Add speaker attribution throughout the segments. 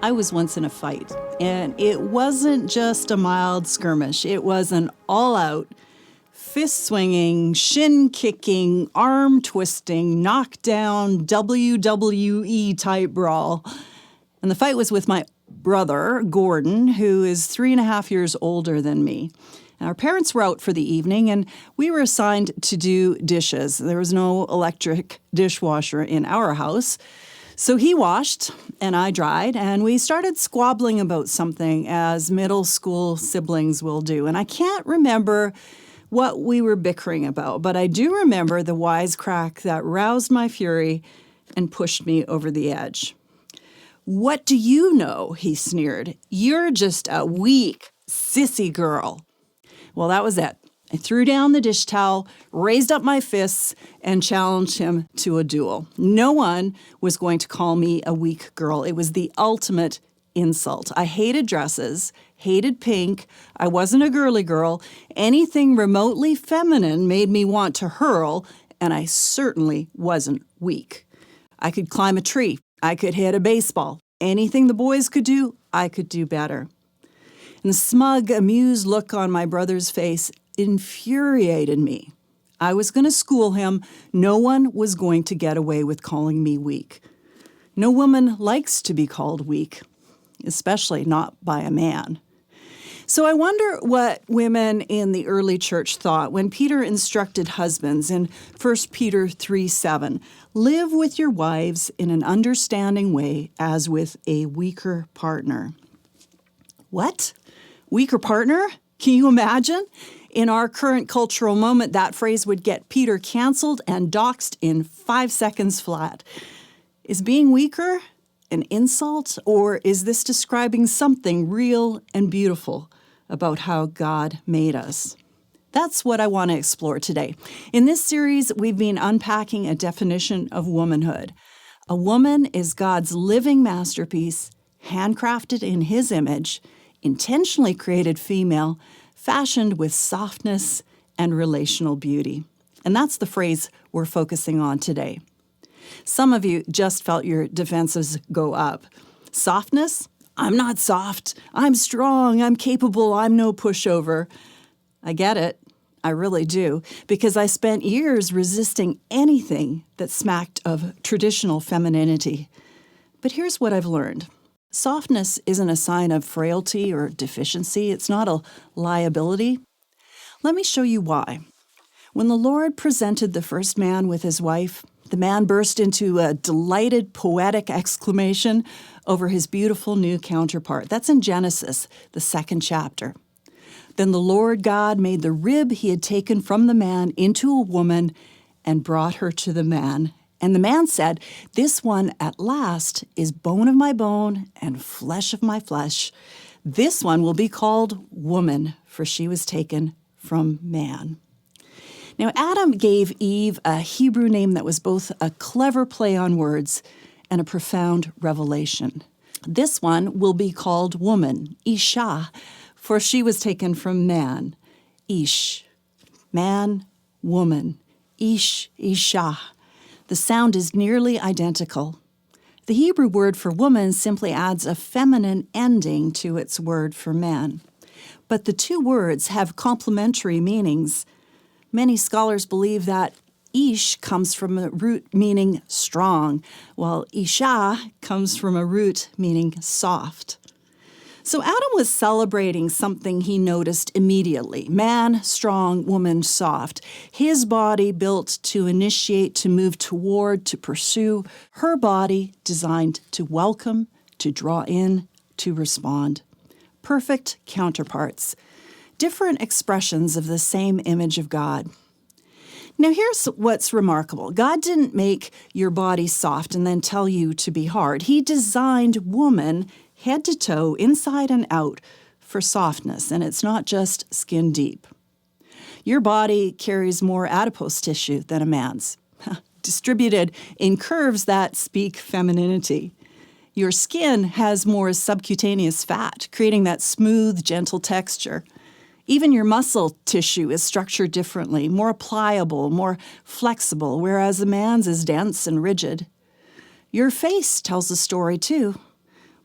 Speaker 1: I was once in a fight, and it wasn't just a mild skirmish. It was an all-out, fist-swinging, shin-kicking, arm-twisting, knockdown, WWE-type brawl. And the fight was with my brother, Gordon, who is 3.5 years older than me. Our parents were out for the evening, and we were assigned to do dishes. There was no electric dishwasher in our house. So he washed, and I dried, and we started squabbling about something, as middle school siblings will do. And I can't remember what we were bickering about, but I do remember the wisecrack that roused my fury and pushed me over the edge. "What do you know?" he sneered. "You're just a weak, sissy girl." Well, that was it. I threw down the dish towel, raised up my fists, and challenged him to a duel. No one was going to call me a weak girl. It was the ultimate insult. I hated dresses, hated pink. I wasn't a girly girl. Anything remotely feminine made me want to hurl, and I certainly wasn't weak. I could climb a tree. I could hit a baseball. Anything the boys could do, I could do better. And the smug, amused look on my brother's face infuriated me. I was going to school him. No one was going to get away with calling me weak. No woman likes to be called weak, especially not by a man. So I wonder what women in the early church thought when Peter instructed husbands in 1 Peter 3:7, "Live with your wives in an understanding way as with a weaker partner." What? Weaker partner? Can you imagine? In our current cultural moment, that phrase would get Peter canceled and doxxed in 5 seconds flat. Is being weaker an insult, or is this describing something real and beautiful about how God made us? That's what I want to explore today. In this series, we've been unpacking a definition of womanhood. A woman is God's living masterpiece, handcrafted in His image, intentionally created female, fashioned with softness and relational beauty. And that's the phrase we're focusing on today. Some of you just felt your defenses go up. Softness? I'm not soft. I'm strong. I'm capable. I'm no pushover. I get it. I really do, because I spent years resisting anything that smacked of traditional femininity. But here's what I've learned. Softness isn't a sign of frailty or deficiency. It's not a liability. Let me show you why. When the Lord presented the first man with his wife, the man burst into a delighted, poetic exclamation over his beautiful new counterpart. That's in Genesis, the 2nd chapter. Then the Lord God made the rib he had taken from the man into a woman and brought her to the man. And the man said, "This one at last is bone of my bone and flesh of my flesh. This one will be called woman, for she was taken from man." Now, Adam gave Eve a Hebrew name that was both a clever play on words and a profound revelation. This one will be called woman, Isha, for she was taken from man. Ish, man, woman. Ish, Isha. The sound is nearly identical. The Hebrew word for woman simply adds a feminine ending to its word for man. But the two words have complementary meanings. Many scholars believe that Ish comes from a root meaning strong, while Isha comes from a root meaning soft. So Adam was celebrating something he noticed immediately. Man, strong, woman, soft. His body built to initiate, to move toward, to pursue. Her body designed to welcome, to draw in, to respond. Perfect counterparts. Different expressions of the same image of God. Now here's what's remarkable. God didn't make your body soft and then tell you to be hard. He designed woman head to toe, inside and out, for softness, and it's not just skin deep. Your body carries more adipose tissue than a man's, distributed in curves that speak femininity. Your skin has more subcutaneous fat, creating that smooth, gentle texture. Even your muscle tissue is structured differently, more pliable, more flexible, whereas a man's is dense and rigid. Your face tells a story too.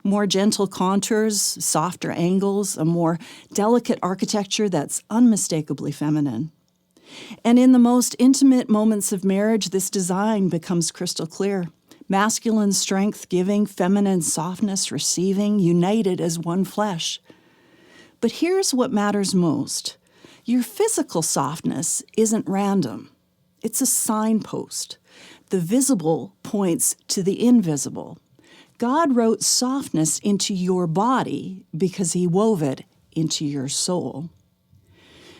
Speaker 1: more gentle contours, softer angles, a more delicate architecture that's unmistakably feminine. And in the most intimate moments of marriage, this design becomes crystal clear. Masculine strength giving, feminine softness receiving, united as one flesh. But here's what matters most. Your physical softness isn't random. It's a signpost. The visible points to the invisible. God wrote softness into your body because he wove it into your soul.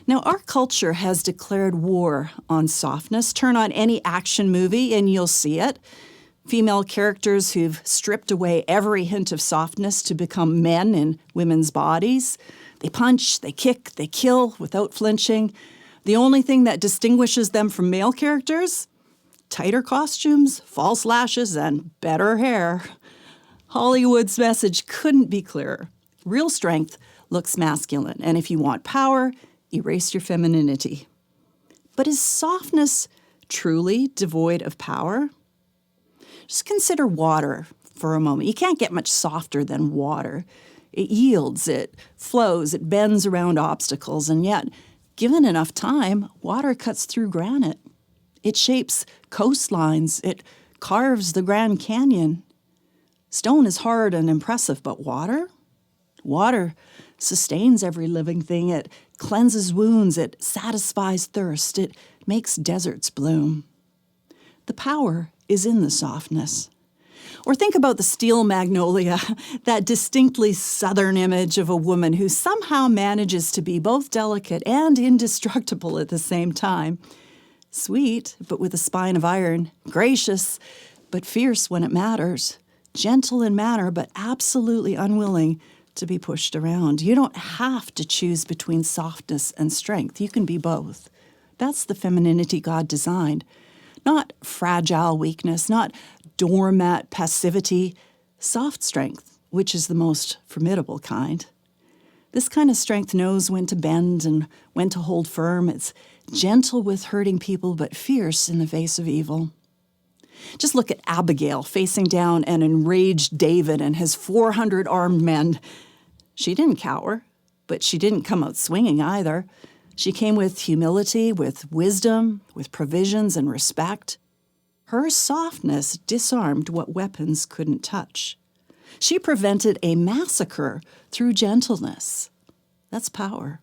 Speaker 1: Now, our culture has declared war on softness. Turn on any action movie and you'll see it. Female characters who've stripped away every hint of softness to become men in women's bodies. They punch, they kick, they kill without flinching. The only thing that distinguishes them from male characters? Tighter costumes, false lashes, and better hair. Hollywood's message couldn't be clearer. Real strength looks masculine, and if you want power, erase your femininity. But is softness truly devoid of power? Just consider water for a moment. You can't get much softer than water. It yields, it flows, it bends around obstacles, and yet, given enough time, water cuts through granite. It shapes coastlines, it carves the Grand Canyon. Stone is hard and impressive, but water? Water sustains every living thing. It cleanses wounds, it satisfies thirst, it makes deserts bloom. The power is in the softness. Or think about the steel magnolia, that distinctly southern image of a woman who somehow manages to be both delicate and indestructible at the same time. Sweet, but with a spine of iron. Gracious, but fierce when it matters. Gentle in manner, but absolutely unwilling to be pushed around. You don't have to choose between softness and strength. You can be both. That's the femininity God designed. Not fragile weakness, not doormat passivity, soft strength, which is the most formidable kind. This kind of strength knows when to bend and when to hold firm. It's gentle with hurting people, but fierce in the face of evil. Just look at Abigail facing down an enraged David and his 400 armed men. She didn't cower, but she didn't come out swinging either. She came with humility, with wisdom, with provisions and respect. Her softness disarmed what weapons couldn't touch. She prevented a massacre through gentleness. That's power.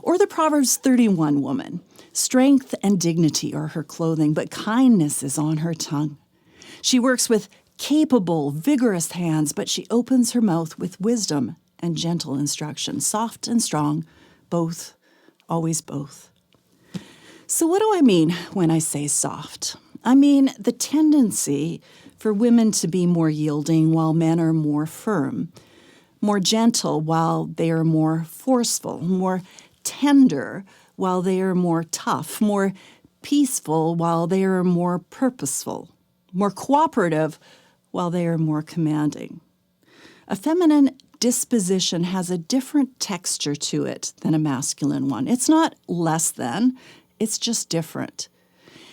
Speaker 1: Or the Proverbs 31 woman. Strength and dignity are her clothing, but kindness is on her tongue. She works with capable, vigorous hands, but she opens her mouth with wisdom and gentle instruction. Soft and strong, both, always both. So what do I mean when I say soft? I mean the tendency for women to be more yielding while men are more firm, more gentle while they are more forceful, more tender while they are more tough, more peaceful while they are more purposeful, more cooperative while they are more commanding. A feminine disposition has a different texture to it than a masculine one. It's not less than, it's just different.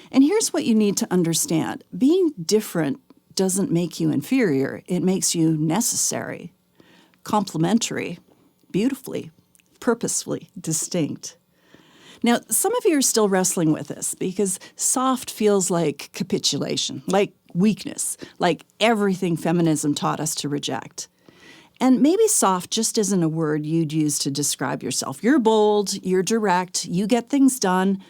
Speaker 1: And here's what you need to understand. Being different doesn't make you inferior. It makes you necessary, complementary, beautifully, purposefully distinct. Now, some of you are still wrestling with this because soft feels like capitulation, like weakness, like everything feminism taught us to reject. And maybe soft just isn't a word you'd use to describe yourself. You're bold, you're direct, you get things done.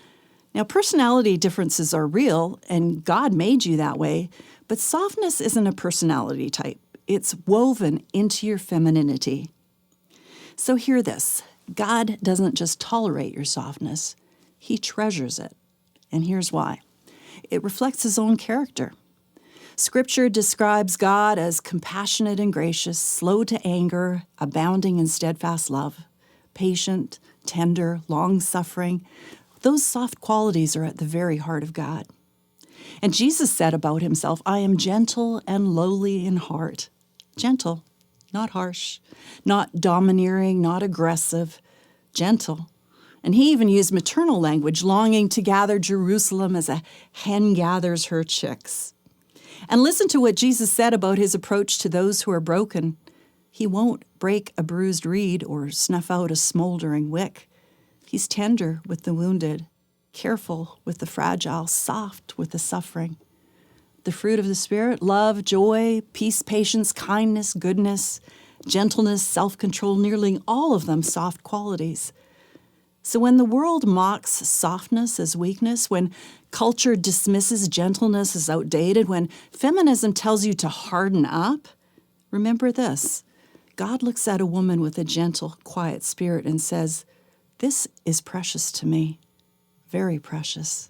Speaker 1: Now, personality differences are real, and God made you that way, but softness isn't a personality type. It's woven into your femininity. So hear this. God doesn't just tolerate your softness, he treasures it. And here's why. It reflects his own character. Scripture describes God as compassionate and gracious, slow to anger, abounding in steadfast love, patient, tender, long-suffering. Those soft qualities are at the very heart of God. And Jesus said about himself, I am gentle and lowly in heart. Gentle, not harsh, not domineering, not aggressive, gentle. And he even used maternal language, longing to gather Jerusalem as a hen gathers her chicks. And listen to what Jesus said about his approach to those who are broken. He won't break a bruised reed or snuff out a smoldering wick. He's tender with the wounded, careful with the fragile, soft with the suffering. The fruit of the Spirit, love, joy, peace, patience, kindness, goodness, gentleness, self-control, nearly all of them soft qualities. So when the world mocks softness as weakness, when culture dismisses gentleness as outdated, when feminism tells you to harden up, remember this. God looks at a woman with a gentle, quiet spirit and says, "This is precious to me, very precious."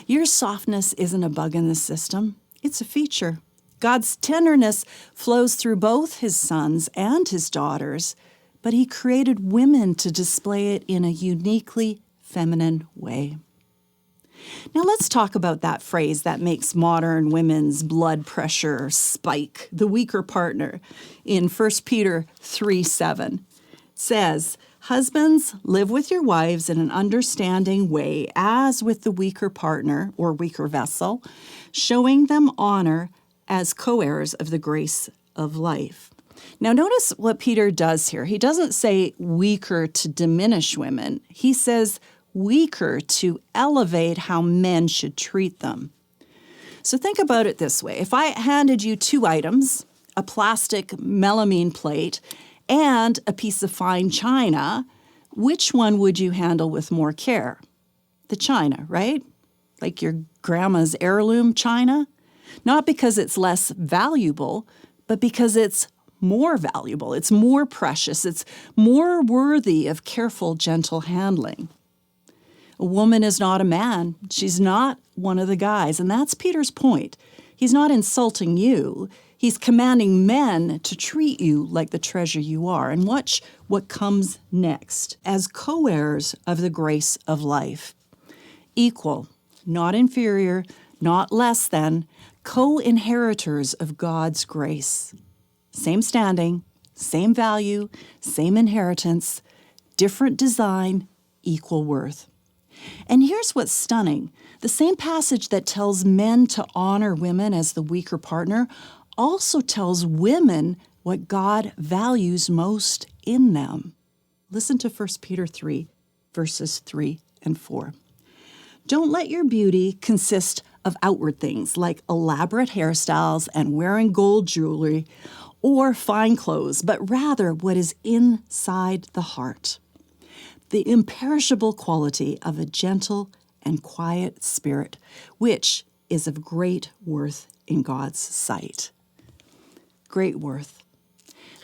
Speaker 1: Your softness isn't a bug in the system. It's a feature. God's tenderness flows through both his sons and his daughters, but he created women to display it in a uniquely feminine way. Now let's talk about that phrase that makes modern women's blood pressure spike, the weaker partner. In 1 Peter 3:7, it says, "Husbands, live with your wives in an understanding way, as with the weaker partner or weaker vessel, showing them honor as co-heirs of the grace of life." Now notice what Peter does here. He doesn't say weaker to diminish women. He says weaker to elevate how men should treat them. So think about it this way. If I handed you two items, a plastic melamine plate and a piece of fine china, which one would you handle with more care? The china, right? Like your grandma's heirloom china? Not because it's less valuable, but because it's more valuable. It's more precious. It's more worthy of careful, gentle handling. A woman is not a man. She's not one of the guys. And that's Peter's point. He's not insulting you. He's commanding men to treat you like the treasure you are. And watch what comes next. As co-heirs of the grace of life. Equal, not inferior, not less than, co-inheritors of God's grace. Same standing, same value, same inheritance, different design, equal worth. And here's what's stunning. The same passage that tells men to honor women as the weaker partner also tells women what God values most in them. Listen to 1 Peter 3, verses 3 and 4. "Don't let your beauty consist of outward things like elaborate hairstyles and wearing gold jewelry or fine clothes, but rather what is inside the heart, the imperishable quality of a gentle and quiet spirit, which is of great worth in God's sight." Great worth.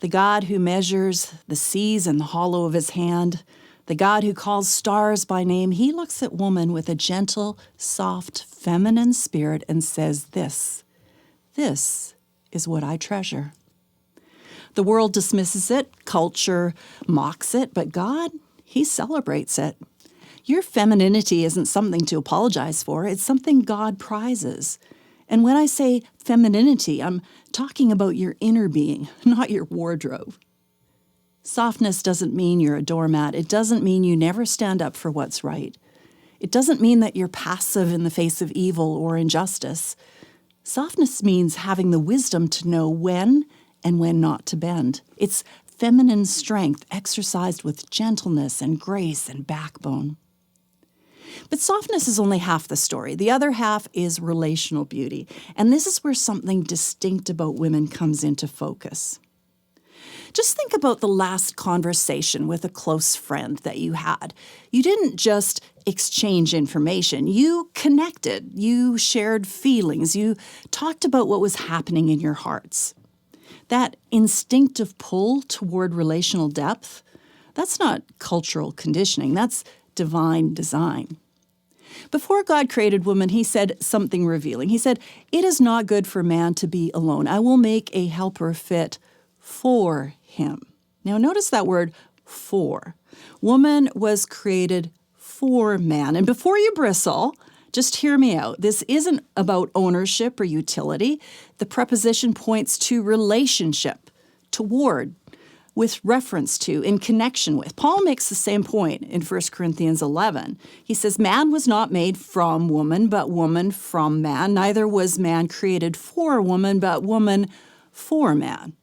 Speaker 1: The God who measures the seas in the hollow of his hand, the God who calls stars by name, he looks at woman with a gentle, soft, feminine spirit and says, this is what I treasure. The world dismisses it, culture mocks it, but God, he celebrates it. Your femininity isn't something to apologize for. It's something God prizes. And when I say femininity, I'm talking about your inner being, not your wardrobe. Softness doesn't mean you're a doormat. It doesn't mean you never stand up for what's right. It doesn't mean that you're passive in the face of evil or injustice. Softness means having the wisdom to know when and when not to bend. It's feminine strength exercised with gentleness and grace and backbone. But softness is only half the story. The other half is relational beauty. And this is where something distinct about women comes into focus. Just think about the last conversation with a close friend that you had. You didn't just exchange information. You connected. You shared feelings. You talked about what was happening in your hearts. That instinctive pull toward relational depth, that's not cultural conditioning. That's divine design. Before God created woman, he said something revealing. He said, "It is not good for man to be alone. I will make a helper fit for him." Now notice that word for. Woman was created for man. And before you bristle, just hear me out. This isn't about ownership or utility. The preposition points to relationship, toward, with reference to, in connection with. Paul makes the same point in 1 Corinthians 11. He says, "Man was not made from woman, but woman from man. Neither was man created for woman, but woman for man."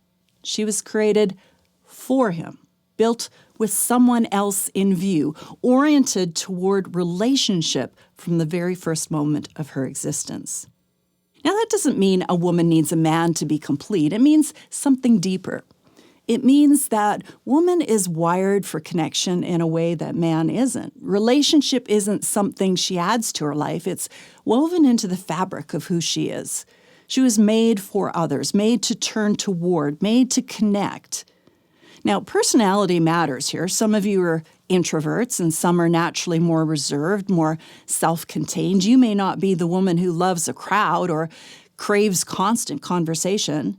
Speaker 1: She was created for him, built with someone else in view, oriented toward relationship from the very first moment of her existence. Now, that doesn't mean a woman needs a man to be complete. It means something deeper. It means that woman is wired for connection in a way that man isn't. Relationship isn't something she adds to her life. It's woven into the fabric of who she is. She was made for others, made to turn toward, made to connect. Now, personality matters here. Some of you are introverts and some are naturally more reserved, more self-contained. You may not be the woman who loves a crowd or craves constant conversation.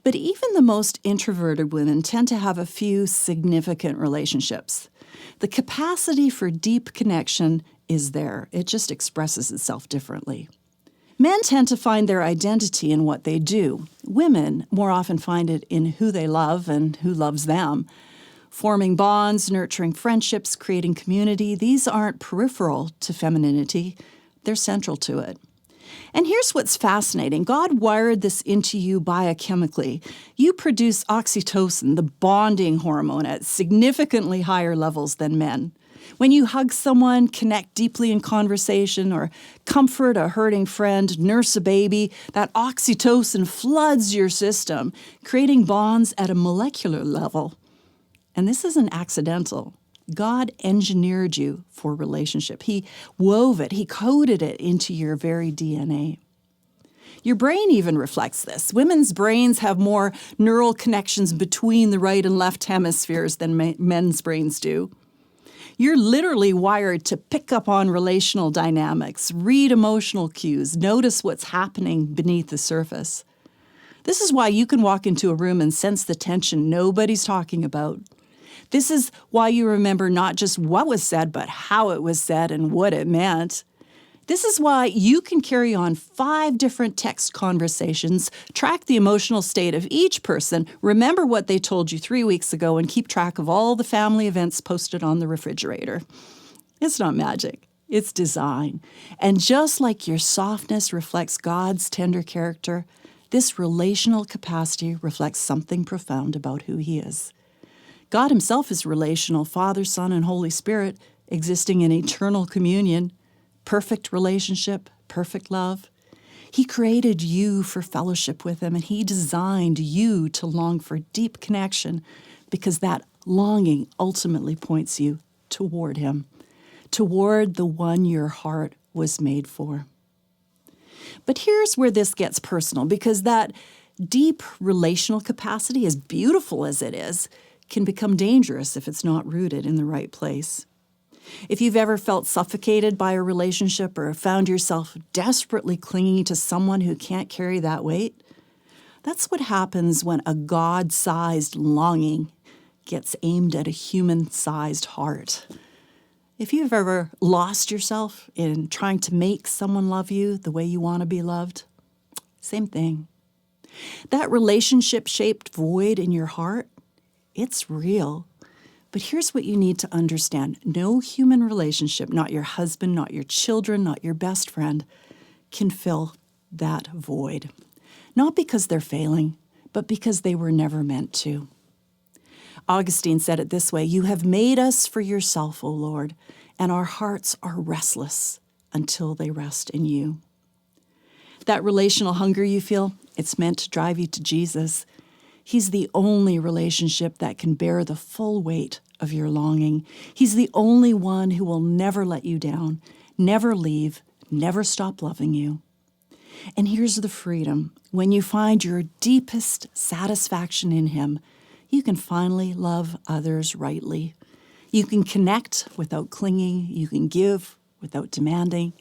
Speaker 1: But even the most introverted women tend to have a few significant relationships. The capacity for deep connection is there. It just expresses itself differently. Men tend to find their identity in what they do. Women more often find it in who they love and who loves them. Forming bonds, nurturing friendships, creating community, these aren't peripheral to femininity. They're central to it. And here's what's fascinating. God wired this into you biochemically. You produce oxytocin, the bonding hormone, at significantly higher levels than men. When you hug someone, connect deeply in conversation, or comfort a hurting friend, nurse a baby, that oxytocin floods your system, creating bonds at a molecular level. And this isn't accidental. God engineered you for relationship. He wove it. He coded it into your very DNA. Your brain even reflects this. Women's brains have more neural connections between the right and left hemispheres than men's brains do. You're literally wired to pick up on relational dynamics, read emotional cues, notice what's happening beneath the surface. This is why you can walk into a room and sense the tension nobody's talking about. This is why you remember not just what was said, but how it was said and what it meant. This is why you can carry on 5 different text conversations, track the emotional state of each person, remember what they told you 3 weeks ago, and keep track of all the family events posted on the refrigerator. It's not magic. It's design. And just like your softness reflects God's tender character, this relational capacity reflects something profound about who He is. God Himself is relational, Father, Son, and Holy Spirit, existing in eternal communion, perfect relationship, perfect love. He created you for fellowship with Him, and He designed you to long for deep connection because that longing ultimately points you toward Him, toward the one your heart was made for. But here's where this gets personal, because that deep relational capacity, as beautiful as it is, can become dangerous if it's not rooted in the right place. If you've ever felt suffocated by a relationship or found yourself desperately clinging to someone who can't carry that weight, that's what happens when a God-sized longing gets aimed at a human-sized heart. If you've ever lost yourself in trying to make someone love you the way you want to be loved, same thing. That relationship-shaped void in your heart, it's real. But here's what you need to understand. No human relationship, not your husband, not your children, not your best friend, can fill that void. Not because they're failing, but because they were never meant to. Augustine said it this way, "You have made us for yourself, O Lord, and our hearts are restless until they rest in you." That relational hunger you feel, it's meant to drive you to Jesus. He's the only relationship that can bear the full weight of your longing. He's the only one who will never let you down, never leave, never stop loving you. And here's the freedom. When you find your deepest satisfaction in Him, you can finally love others rightly. You can connect without clinging. You can give without demanding.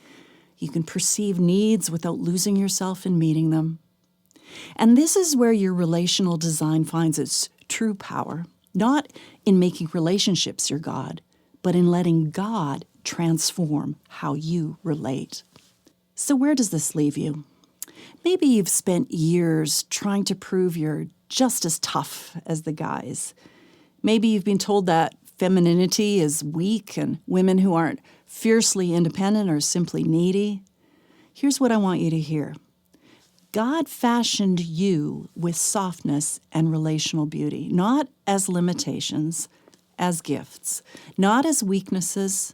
Speaker 1: You can perceive needs without losing yourself in meeting them. And this is where your relational design finds its true power, not in making relationships your God, but in letting God transform how you relate. So where does this leave you? Maybe you've spent years trying to prove you're just as tough as the guys. Maybe you've been told that femininity is weak and women who aren't fiercely independent are simply needy. Here's what I want you to hear. God fashioned you with softness and relational beauty, not as limitations, as gifts, not as weaknesses,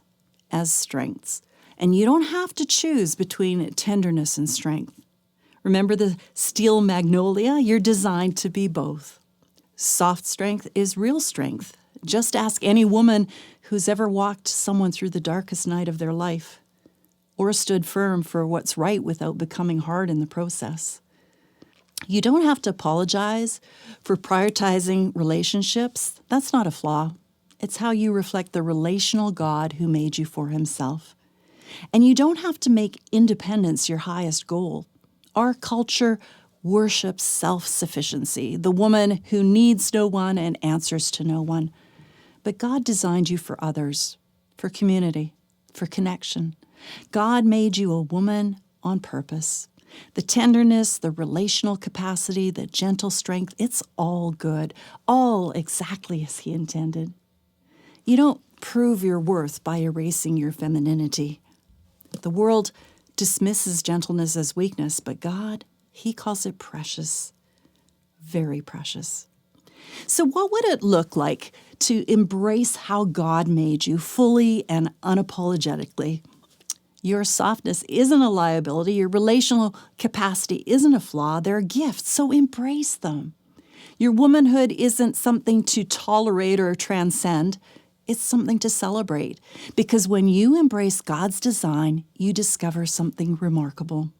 Speaker 1: as strengths. And you don't have to choose between tenderness and strength. Remember the steel magnolia? You're designed to be both. Soft strength is real strength. Just ask any woman who's ever walked someone through the darkest night of their life, or stood firm for what's right without becoming hard in the process. You don't have to apologize for prioritizing relationships. That's not a flaw. It's how you reflect the relational God who made you for himself. And you don't have to make independence your highest goal. Our culture worships self-sufficiency, the woman who needs no one and answers to no one. But God designed you for others, for community, for connection. God made you a woman on purpose. The tenderness, the relational capacity, the gentle strength, it's all good, all exactly as he intended. You don't prove your worth by erasing your femininity. The world dismisses gentleness as weakness, but God, he calls it precious, very precious. So what would it look like to embrace how God made you fully and unapologetically? Your softness isn't a liability. Your relational capacity isn't a flaw. They're gifts, so embrace them. Your womanhood isn't something to tolerate or transcend. It's something to celebrate. Because when you embrace God's design, you discover something remarkable.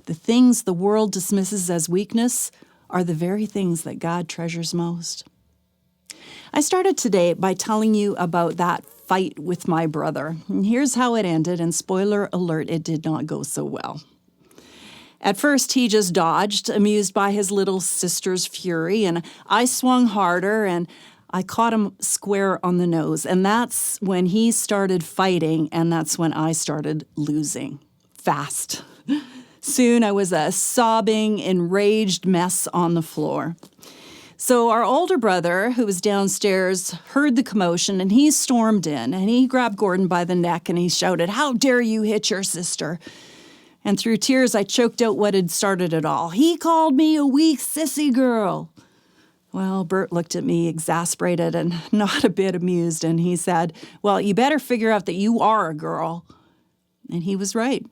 Speaker 1: The things the world dismisses as weakness are the very things that God treasures most. I started today by telling you about that fight with my brother. And here's how it ended, and spoiler alert, it did not go so well. At first, he just dodged, amused by his little sister's fury, and I swung harder, and I caught him square on the nose. And that's when he started fighting, and that's when I started losing. Fast. Soon, I was a sobbing, enraged mess on the floor. So our older brother, who was downstairs, heard the commotion, and he stormed in, and he grabbed Gordon by the neck, and he shouted, "How dare you hit your sister?" And through tears, I choked out what had started it all. "He called me a weak sissy girl." Well, Bert looked at me exasperated and not a bit amused, and he said, "Well, you better figure out that you are a girl." And he was right.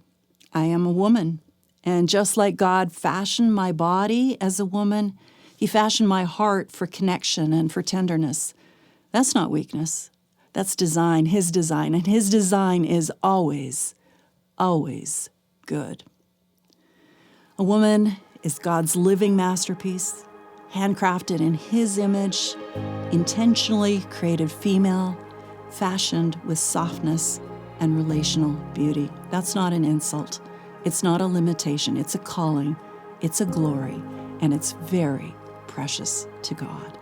Speaker 1: I am a woman. And just like God fashioned my body as a woman, he fashioned my heart for connection and for tenderness. That's not weakness. That's design, his design. And his design is always, always good. A woman is God's living masterpiece, handcrafted in his image, intentionally created female, fashioned with softness and relational beauty. That's not an insult. It's not a limitation. It's a calling. It's a glory. And it's very precious to God.